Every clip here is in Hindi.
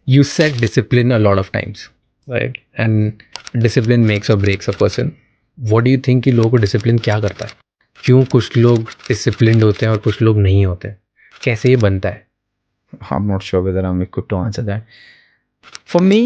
you set discipline a lot of times, right? And discipline makes or breaks a person. What do you think कि लोगों को discipline क्या करता है? क्यों कुछ लोग disciplined होते हैं और कुछ लोग नहीं होते? कैसे ये बनता है? I'm not sure whether I'm equipped to answer that. For me,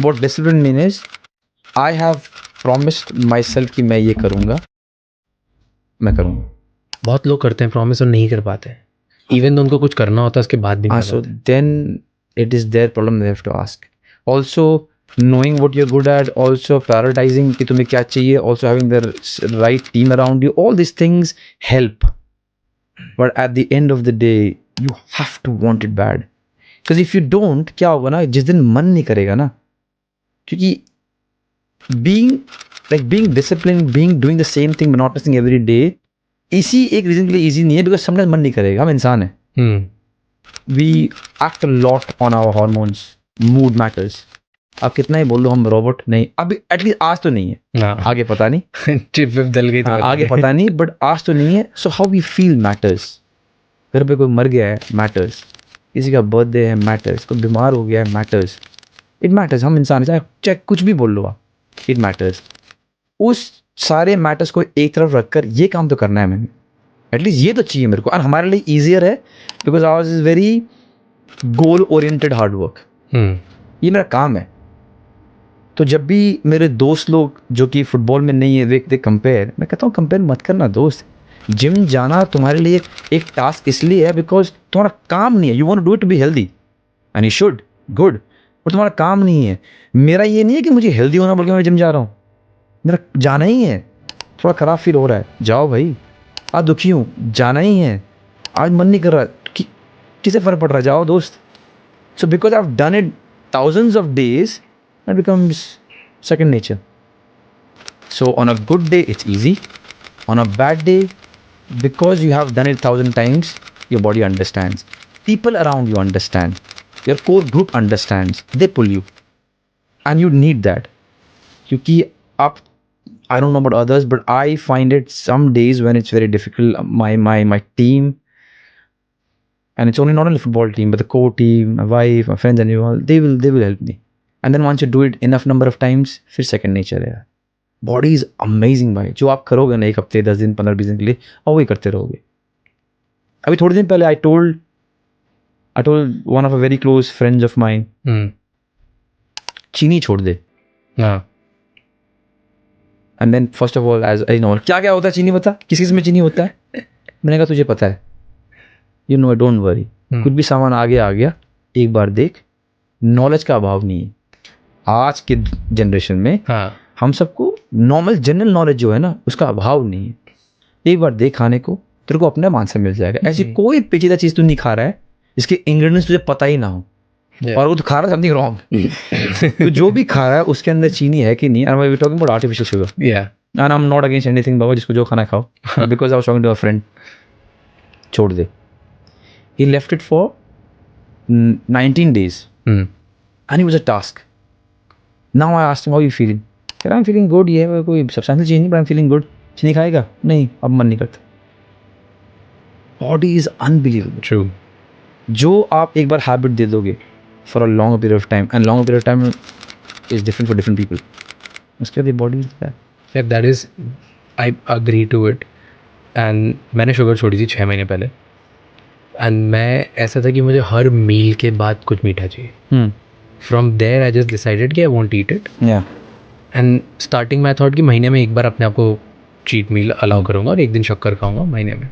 what discipline means is I have promised myself कि मैं ये करूँगा, मैं करूँगा. बहुत लोग करते हैं promise और नहीं कर पाते. Even though उनको कुछ करना होता है उसके बाद भी नहीं कर So पाते. then it is their problem, they have to ask. Also, knowing what you're good at, also prioritizing कि तुम्हें क्या चाहिए, also having the right team around you, all these things help. But at the end of the day, you have to want it bad. Because if you don't, क्या होगा ना, जिस दिन मन नहीं करेगा ना, क्योंकि being disciplined, doing the same thing monotonously every day, इसी एक रीजन के लिए easy नहीं है, because sometimes मन नहीं करेगा, हम इंसान हैं. We act a lot on our hormones. Mood matters. आप कितना ही बोल लो हम रोबोट नहीं, अभी एटलीस्ट आज तो नहीं है, आगे पता नहीं. चिप विप दल गई तो आगे पता नहीं, बट आज तो नहीं है. So how we feel matters. घर पे कोई मर गया है, मैटर्स. किसी का बर्थडे है, मैटर्स. कोई बीमार हो गया है, मैटर्स. It matters. हम इंसान चाहे कुछ भी बोल लो आप, इट मैटर्स. उस सारे मैटर्स को एक तरफ रखकर ये काम तो करना है मैंने, एटलीस्ट ये तो चाहिए मेरे को. और हमारे लिए ईजियर है because hours is very goal oriented hard work. ये मेरा काम है. तो जब भी मेरे दोस्त लोग जो कि फुटबॉल में नहीं है दे कंपेयर, मैं कहता हूँ कंपेयर मत करना दोस्त. जिम जाना तुम्हारे लिए एक टास्क इसलिए है बिकॉज तुम्हारा काम नहीं है. You want to do it to be healthy and you should, good, और तुम्हारा काम नहीं है. मेरा ये नहीं है कि मुझे हेल्दी होना बोल के मैं जिम जा रहा हूँ. मेरा जाना ही है. थोड़ा ख़राब फील हो रहा है, जाओ भाई. आज दुखी हूँ, जाना ही है. आज मन नहीं कर रहा, किसे फ़र्क पड़ रहा है, जाओ दोस्त. So because I have done it thousands of days, it becomes second nature. So on a good day it's easy. On a bad day, because you have done it 1,000 times, your body understands, people around you understand, your core group understands, they pull you, and you need that. Kyunki I don't know about others, but I find it some days when it's very difficult. My team, and it's only not only football team, but the core team, my wife, my friends and you all, they will help me. And then once you do it enough number of times, फिर second nature है. Body is amazing भाई. जो आप करोगे ना 1 हफ्ते 10 दिन 15-20 दिन के लिए, और वही करते रहोगे. अभी थोड़े दिन पहले I told one of a very close friends of mine, चीनी छोड़ दे. And then first of all, as I know, क्या होता है चीनी, बता किस में चीनी होता है. मैंने कहा तुझे पता है. You know, don't worry. कुछ भी सामान आगे आ गया, एक बार देख. नॉलेज का अभाव नहीं है आज के जनरेशन में. हम सबको नॉर्मल जनरल नॉलेज जो है ना, उसका अभाव नहीं है. एक बार देख खाने को, तेरे को अपने आंसर मिल जाएगा. ऐसी कोई पेचीदा चीज़ तू नहीं खा रहा है जिसके इंग्रेडिएंट्स तुझे पता ही ना हो, और वो तो खा रहा है समथिंग रॉन्ग. तो जो भी खा रहा है उसके अंदर चीनी है कि नहीं. And we are talking about artificial sugar. And I am not against anything बाबा, जिसको जो खाना खाओ. Because I was talking to a friend, छोड़ दे. He left it for 19 days. And it was a task. Now I asked him, how are you feeling? He said, I'm feeling good. ये कोई substantial change नहीं, but I'm feeling good. चीनी खाएगा? नहीं, अब मन नहीं करता. Body is unbelievable. True. जो आप एक बार habit दे दोगे for a longer period of time, and longer period of time is different for different people. उसके बाद body is that. Yeah, that is, I agree to it. And मैंने शुगर छोड़ी थी 6 महीने पहले. एंड मैं ऐसा था कि मुझे हर मील के बाद कुछ मीठा चाहिए. From there I just decided कि I won't eat it. And starting में आई थॉट कि महीने में एक बार अपने आप को चीट मील अलाउ करूँगा और एक दिन शक्कर खाऊंगा महीने में.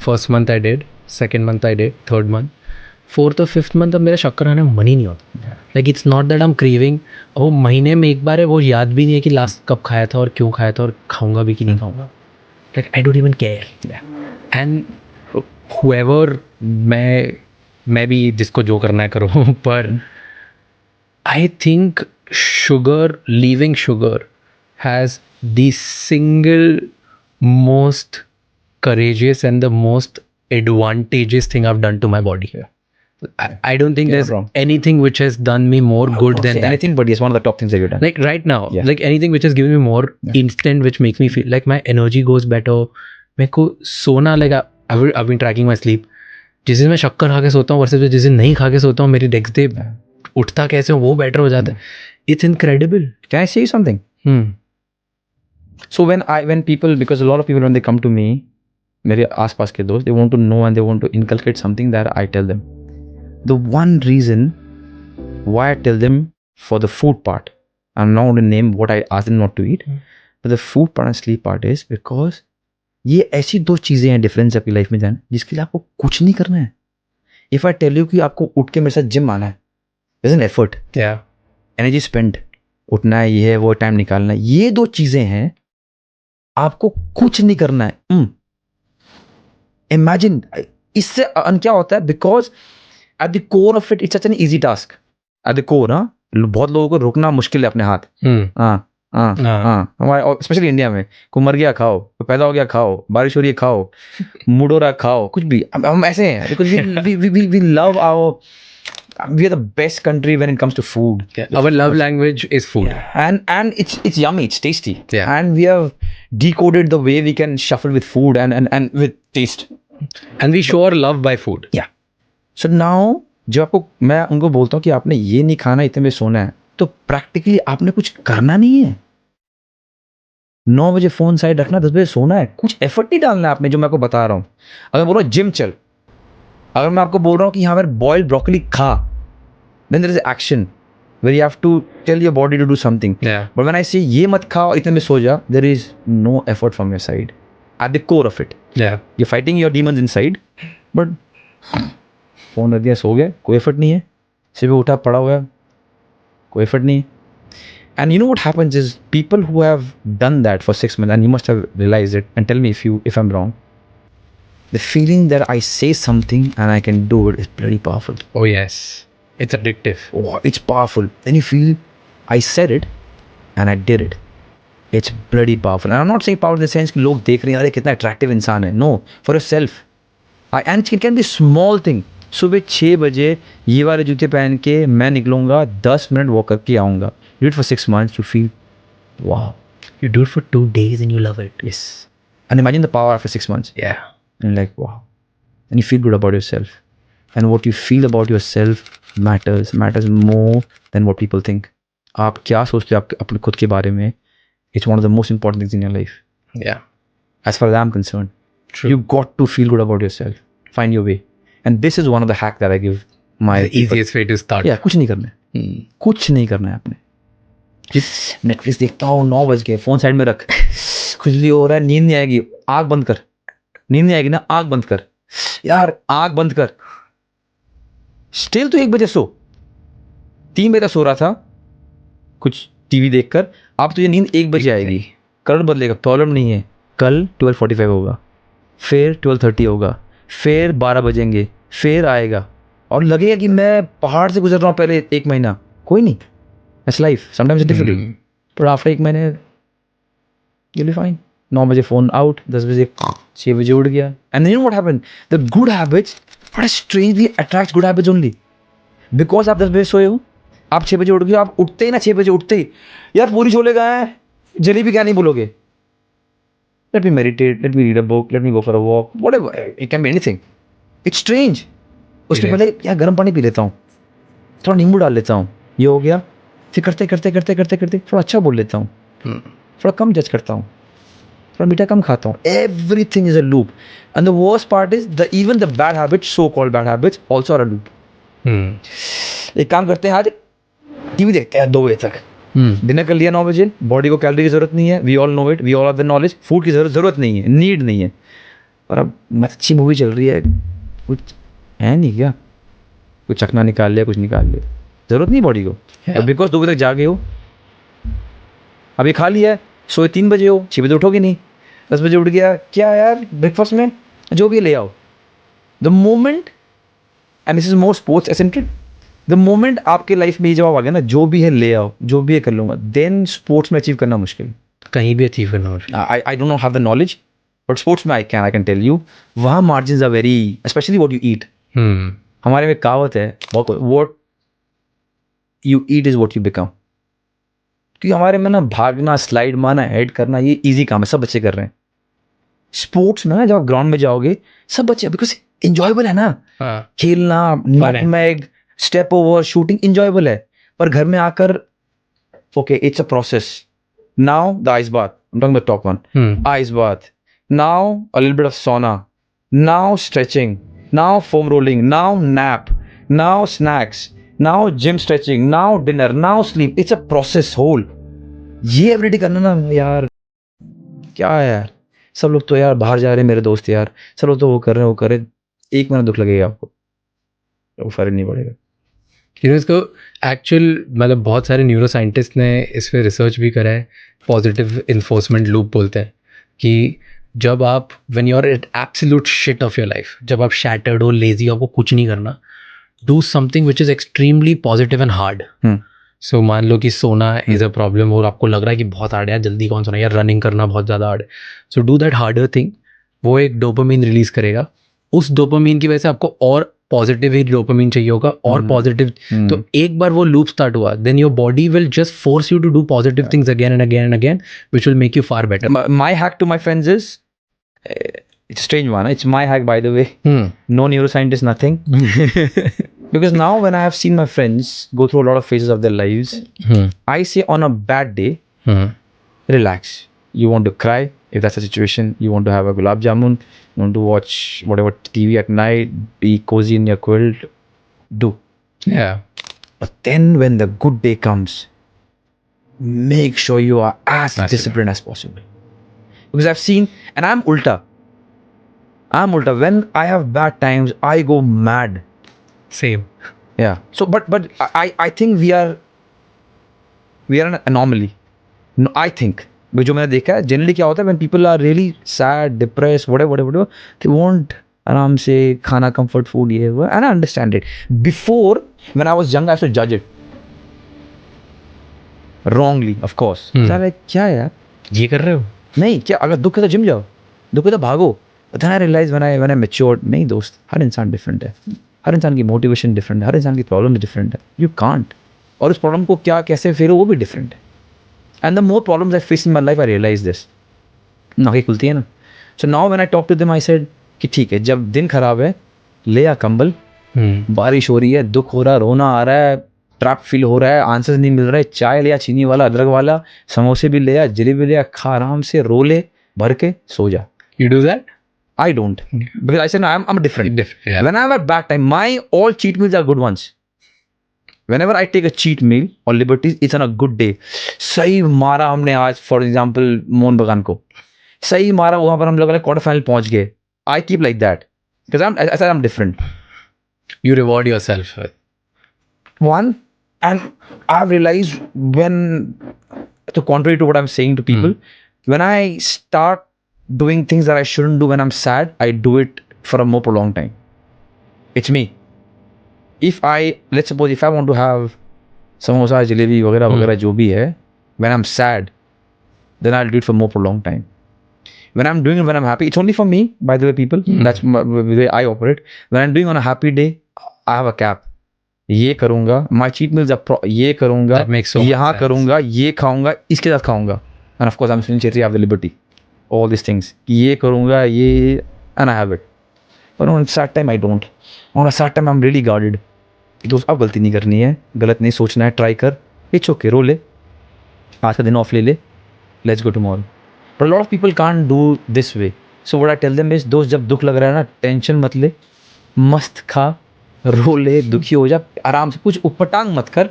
First month I did, second month I did, third month, fourth और फिफ्थ मंथ अब मेरा शक्कर खाने में मन ही नहीं होता. Like it's not that I am craving. वो महीने में एक बार है, वो याद भी नहीं है कि लास्ट कब खाया था और क्यों खाया था और खाऊंगा भी कि नहीं खाऊंगा. Like I don't even care. And whoever, मैं भी जिसको जो करना है करूँ. पर I think sugar, leaving sugar has the single most courageous and the most advantageous thing I've done to my body. I don't think there's anything which has done me more good than that. Anything, but it's one of the top things that you've done. Like right now, like anything which has given me more instant, which makes me feel like my energy goes better. मेरे को सोना, like I've been tracking my sleep. जिस दिन मैं शक्कर खा के सोता हूँ वर्सेस जिस दिन नहीं खा के सोता हूँ, मेरी नेक्स्ट डे उठता कैसे हूँ वो बेटर हो जाता है. It's incredible. Can I say you something? So when people, because a lot of people when they come to me, मेरे आसपास के दोस्त, they want to know and they want to inculcate something that I tell them. The one reason why I tell them for the food part, I'm not going to name what I ask them not to eat, but the food part and sleep part is because ये ऐसी दो चीज़ें हैं डिफरेंस आपकी लाइफ में जान जिसके लिए आपको कुछ नहीं करना है. इफ़ आई टेल यू कि आपको उठ के मेरे साथ जिम आना है, there's an effort, energy spend, उठना है, ये है वो टाइम निकालना है, ये दो चीज़ें हैं, आपको कुछ नहीं करना है. इमेजिन इससे क्या होता है, because at the core of it it's such an easy task. At the core, बहुत लोगों को रोकना मुश्किल है अपने हाथ. हमारे स्पेशली इंडिया में, कोई मर गया खाओ, कोई पैदा हो गया खाओ, बारिश हो रही है खाओ, मूड हो रहा खाओ, कुछ भी. हम ऐसे हैं because we love our, we are the best country when it comes to food. Our love language is food. And it's yummy, it's tasty. Yeah. And we have decoded the way we can shuffle with food and with taste. And we show our love by food. Yeah. So now जब आपको, मैं उनको बोलता हूँ कि आपने ये नहीं खाना, इतने में सोना है, तो प्रैक्टिकली आपने कुछ करना नहीं है. 9 बजे फोन साइड रखना, 10 बजे सोना है. कुछ एफर्ट नहीं डालना है आपने, जो मैं आपको बता रहा हूँ. अगर बोल रहा हूँ जिम चल, अगर मैं आपको बोल रहा हूँ कि यहाँ पर बॉइल्ड ब्रोकली खा, then there is action where you have to tell your body to do something. Yeah. But when I say ये मत खाओ, इतने में सो जा, there is no effort from your side at the core of it. Yeah. You're fighting your demons inside, but phone रख दिया, सो गया, कोई एफर्ट नहीं है. सुबह उठा, पड़ा हुआ है, कोई एफर्ट नहीं है. And you know what happens is people who have done that for 6 months, and you must have realized it, and tell me if I'm wrong, the feeling that I say something and I can do it is pretty powerful. Oh yes. It's addictive. Oh, it's powerful. Then you feel, I said it and I did it. It's bloody powerful. And I'm not saying power in the sense कि लोग देख रहे हैं, अरे कितना attractive इंसान है. No, for yourself. And it can be small thing. सुबह 6 बजे ये वाले जूते पहन के मैं निकलूँगा, 10 मिनट वॉक करके आऊँगा. Do it for 6 months, you feel, wow. You do it for 2 days and you love it. Yes. And imagine the power after 6 months. Yeah. And like, wow. And you feel good about yourself. And what you feel about yourself matters more than what people think. आप क्या सोचते हो अपने खुद के बारे में? It's one of the most important things in your life. Yeah. As far as I'm concerned. True. You got to feel good about yourself. Find your way. And this is one of the hack that I give my The easiest way to start. Yeah, कुछ नहीं करना है. कुछ नहीं करना है आपने. नेटफ्लिक्स देखता हूँ, 9 बज गए, फोन साइड में रख, खुजली हो रहा है, नींद नहीं आएगी, आँख बंद कर. नींद नहीं आएगी ना, आँख बंद कर यार, आँख बंद कर. स्टिल तो 1 बजे सो, 3 बजे सो रहा था कुछ टीवी देखकर, अब तुझे नींद 1 बजे आएगी. करंट बदलेगा, प्रॉब्लम नहीं है. कल 12:45 होगा, फिर 12:30 होगा, फिर 12 बजेंगे, फिर आएगा, और लगेगा कि मैं पहाड़ से गुजर रहा हूँ पहले 1 महीना. कोई नहीं, that's life. Sometimes it's difficult, पर आफ्टर 1 महीने you'll be fine. 9 बजे फ़ोन आउट, 10 बजे 6 बजे उठ गया. And you know what happened? The good habits, what strangely attracts good habits only. Because आप 10 बजे सोए हो, आप 6 बजे उठ गए, आप उठते ही ना 6 बजे उठते ही, यार पूरी छोले कहाँ हैं, जलेबी क्या नहीं बोलोगे. Let me meditate, let me read a book, let me go for a walk, whatever. It can be anything. It's strange. उसके पहले यार गर्म पानी पी लेता हूँ, थोड़ा नींबू डाल लेता हूँ, ये हो गया. फिर करते थोड़ा अच्छा बोल लेता हूँ, थोड़ा कम जज करता हूँ, थोड़ा मीठा कम खाता हूँ. Everything is a loop. And the worst part is even the bad habits, so-called bad habits, also are a loop. एक काम करते हैं, आज टीवी देखते हैं 2 बजे तक, डिनर कर लिया 9 बजे, बॉडी को कैलोरी की जरूरत नहीं है, we all know it, we all have the knowledge, food की जरूरत नहीं है, नीड नहीं है. और अब अच्छी मूवी चल रही है, कुछ है नहीं क्या, कुछ चखना निकाल लिया, कुछ निकाल लिया, जरूरत नहीं बॉडी को. बिकॉज 2 बजे तक जागे हो, अब ये खा लिया है, सोए 3 बजे हो, 6 बजे उठोगे नहीं, 10 बजे उठ गया, क्या यार ब्रेकफास्ट में जो भी ले आओ. The moment, and this is more sports eccentric, the moment आपके लाइफ में ये जवाब आ गया ना, जो भी है ले आओ, जो भी है कर लूँगा, देन स्पोर्ट्स में अचीव करना मुश्किल. कहीं भी अचीव करना मुश्किल. I don't have the knowledge, but sports में आई कैन टेल यू, वहाँ margin are very, specially what you eat. हमारे में कहावत है, what you eat is what you become. क्योंकि हमारे में ना भागना, स्लाइड मारना, हेड करना, ये ईजी काम है, सब बच्चे कर रहे हैं. स्पोर्ट्स में ना जब आप ग्राउंड में जाओगे, सब बच्चे, बिकॉज एंजॉयबल है ना, खेलना, नॉटमैग, स्टेप ओवर शूटिंग इंजॉयबल है, पर घर में आकर okay it's a process. Now the ice bath, I'm talking about top one. Ice bath. Now a little bit of sauna. Now stretching. Now foam rolling. Now nap. Now snacks. Now gym stretching. Now dinner. Now sleep. It's a process whole. ये एवरीडे करना ना यार, क्या है यार. सब लोग तो यार बाहर जा रहे हैं, मेरे दोस्त यार सब लोग तो वो कर रहे हैं, वो कर रहे हैं. एक महीना दुख लगेगा आपको, वो फर्क नहीं पड़ेगा. इसको एक्चुअल मतलब बहुत सारे न्यूरो साइंटिस्ट ने इस पर रिसर्च भी करा है. पॉजिटिव इन्फोर्समेंट लूप बोलते हैं कि जब आप when you are at absolute shit of your life, जब आप शैटर्ड हो, लेजी हो, आपको कुछ नहीं करना, do something which is extremely positive and hard. So मान लो कि सोना इज़ अ प्रॉब्लम और आपको लग रहा है कि बहुत हार्ड है यार, जल्दी कौन सोना यार, रनिंग करना बहुत ज़्यादा हार्ड है. So do that harder thing. वो एक डोपामिन रिलीज करेगा. उस डोपामिन की वजह से आपको और पॉजिटिव ही डोपामिन चाहिए होगा और पॉजिटिव. तो एक बार वो लूप स्टार्ट हुआ, then your body will just force you to do positive things again and again and again, which will make you far better. My hack to my friends is, it's a strange one. It's my hack, by the way. No neuroscientist, nothing. Because now when I have seen my friends go through a lot of phases of their lives, I say on a bad day, relax. You want to cry, if that's the situation. You want to have a gulab jamun. You want to watch whatever TV at night. Be cozy in your quilt. Do. Yeah. But then when the good day comes, make sure you are as disciplined as possible. Because I've seen, and I'm ulta. When I have bad times, I go mad. Same. Yeah. So, but I think we are an anomaly. No, I think. जो मैंने देखा है, जनरली क्या होता है, when people are really sad, depressed, whatever, they want आराम से खाना, comfort food, ये वो, and I understand it. Before, when I was young, I used to judge it. Wrongly, of course. like, क्या है यार, ये कर रहे हो? नहीं, क्या अगर दुख है तो जिम जाओ, दुख है तो भागो. But then I realized when I matured, नहीं दोस्त, हर इंसान डिफरेंट है, हर इंसान की मोटिवेशन डिफरेंट है, हर इंसान की प्रॉब्लम डिफरेंट है. यू कांट, और उस प्रॉब्लम को क्या कैसे फेरो वो भी डिफरेंट है. And the more problems I face in my life, I realise this. नाकी खुलती है ना. So now when I talk to them, I said कि ठीक है, जब दिन खराब है ले आ कंबल, बारिश हो रही है, दुख हो रहा है, रोना आ रहा है, ट्रैप फील हो रहा है, आंसर्स नहीं मिल रहा है, चाय ले आ, चीनी वाला, अदरक वाला, समोसे भी ले आ, जलेबी ले आ, खा आराम से, रो ले, भर के सो जा. You do that? I don't, because I said no, I'm different. Yeah. When I have a bad time, my all cheat meals are good ones. Whenever I take a cheat meal or liberties, it's on a good day. सही मारा हमने आज, for example, मोहन बगान को सही मारा, वहाँ पर हम लोग क्वार्टर फाइनल पहुँच गए. I keep like that because I said I'm different. You reward yourself. One, and I've realized when, to contrary to what I'm saying to people, when I start doing things that I shouldn't do when I'm sad, I do it for a more prolonged time. It's me. If let's suppose if I want to have samosa, jalebi, वगैरह जो भी है, when I'm sad, then I'll do it for more prolonged time. When I'm doing it when I'm happy, it's only for me, by the way, people. That's the way I operate. When I'm doing on a happy day, I have a cap. ये करूँगा, my cheat meals are ये करूँगा, यहाँ करूँगा, ये खाऊँगा, इसके साथ खाऊँगा. And of course, I'm still I have the liberty. All these things. ये करूँगा, ये, and I have it. But on a sad time, I don't. On a sad time, I'm really guarded. दोस्त अब गलती नहीं करनी है, गलत नहीं सोचना है, ट्राई कर, इट्स ओके, रो ले, आज का दिन ऑफ ले ले, let's go tomorrow. But lot of people can't do this way. So what I tell them is, दोस्त जब दुख लग रहा है ना, टेंशन मत ले, मस्त खा, रो ले, दुखी हो जा, आराम से, कुछ उपटांग मत कर,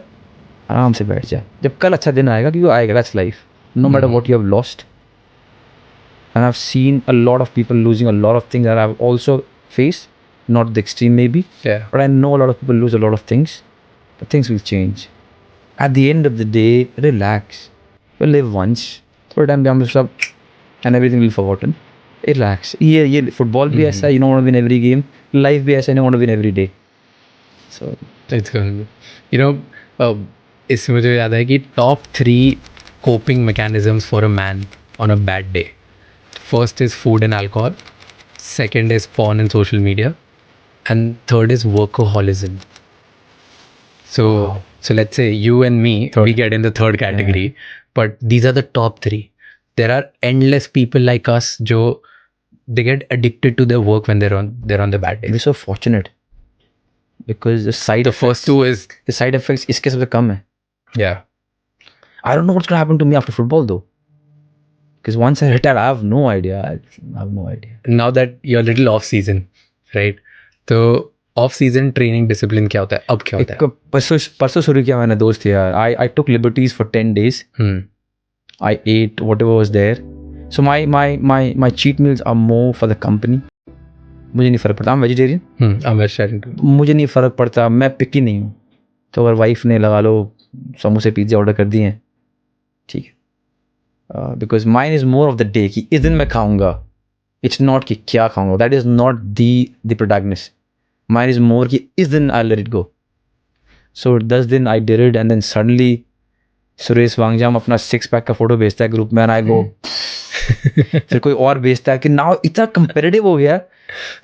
आराम से बैठ जा. जब कल अच्छा दिन आएगा, क्योंकि आएगा, that's life, no matter what you have lost. And I've seen a lot of people losing a lot of things that I've also faced, not the extreme maybe, but I know a lot of people lose a lot of things, but things will change. At the end of the day, relax. You live once, थोड़े टाइम पे सब and everything will be forgotten. Relax. ये football भी ऐसा, you don't want to win every game. Life भी ऐसा, you don't want to win every day. So it's good. You know, इसमें मुझे याद है कि top 3 coping mechanisms for a man on a bad day. First is food and alcohol, second is porn and social media, and third is workaholism. So let's say you and me, we get in the third category, but these are the top 3. There are endless people like us जो they get addicted to their work when they're on the bad days. We're so fortunate. because the side The first two is effects इसके सबसे कम है. yeah. I don't know what's gonna happen to me after football though. Because once I retire, I have no idea. I have no idea. Now that you're little off season, right? तो off season training discipline क्या होता है? अब क्या होता है? परसों शुरू किया मैंने दोस्त यार. I took liberties for 10 days. I ate whatever was there. So my cheat meals are more for the company. मुझे नहीं फर्क पड़ता. I'm vegetarian. I'm vegetarian too. मुझे नहीं फर्क पड़ता. मैं पिकी नहीं हूँ. तो अगर वाइफ ने लगा लो समोसे पिज्जा ऑर्डर कर दिए हैं, ठीक है. Because mine is more of the day कि इस दिन मैं खाऊंगा. It's not कि क्या खाऊंगा. That is not the protagonist. Mine is more कि इस दिन I'll let it go. So 10 दिन I did it and then suddenly Suresh वांगजाम अपना 6 पैक का फोटो भेजता है ग्रुप में and I go फिर कोई और भेजता है कि now इतना कंपेरेटिव हो गया.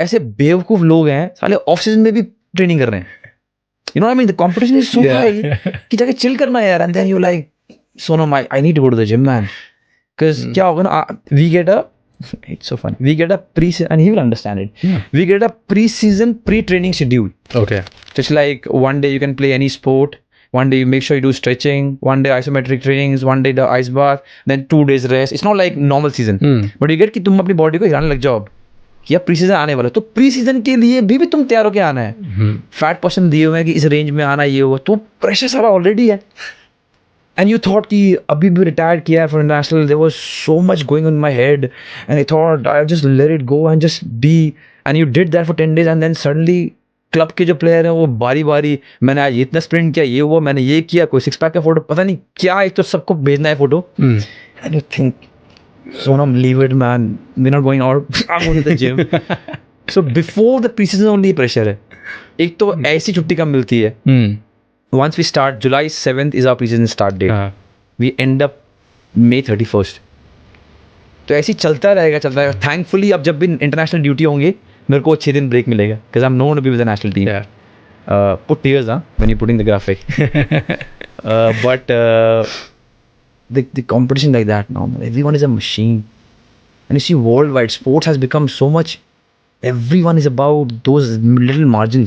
ऐसे बेवकूफ लोग हैं साले ऑफ सीजन में भी ट्रेनिंग कर रहे हैं. You know what I mean? The competition is so high कि जाके chill करना है यार. And then you're like, Sonam, I need to go to the gym, man. Because क्या होगा ना, we get a, it's so funny, we get a pre-season, and he will understand it. We get a pre-season, pre-training schedule. Okay. Just like one day you can play any sport, one day you make sure you do stretching, one day isometric trainings, one day the ice bath, then 2 days rest. It's not like normal season. But you get कि तुम अपनी body को हिलाने लग जाओ कि अब प्री-सीजन आने वाला है, तो प्री-सीजन के लिए भी तुम तैयार होके आना है. फैट पर्सन दिए हुए हैं कि इस रेंज में आना ये होगा, तो प्रेशर सारा ऑलरेडी है. And you thought कि अभी भी रिटायर्ड किया है for international, there was so much going on in my head and I thought I'll just let it go and just be, and you did that for 10 days and then suddenly club के जो प्लेयर हैं वो बारी बारी, मैंने आज इतना स्प्रिंट किया, ये हुआ, मैंने ये किया, कोई 6 पैक का फोटो पता नहीं क्या, एक तो सबको भेजना है photo. And you think, Sonam, leave it man, we're not going out, I'm going to the gym. So before the pre-season only pressure है. एक तो ऐसी छुट्टी कम मिलती है. Once we start, July 7th is our preseason start date. We end up May 31st. तो ऐसे ही चलता रहेगा. Thankfully अब जब भी इंटरनेशनल ड्यूटी होंगे मेरे को 6 दिन ब्रेक मिलेगा. Because I'm known to be with the national team. Put tears when you're putting the graphic. But the competition like that now, everyone is a machine. And you see worldwide, sports has become so much, everyone is about those little margins.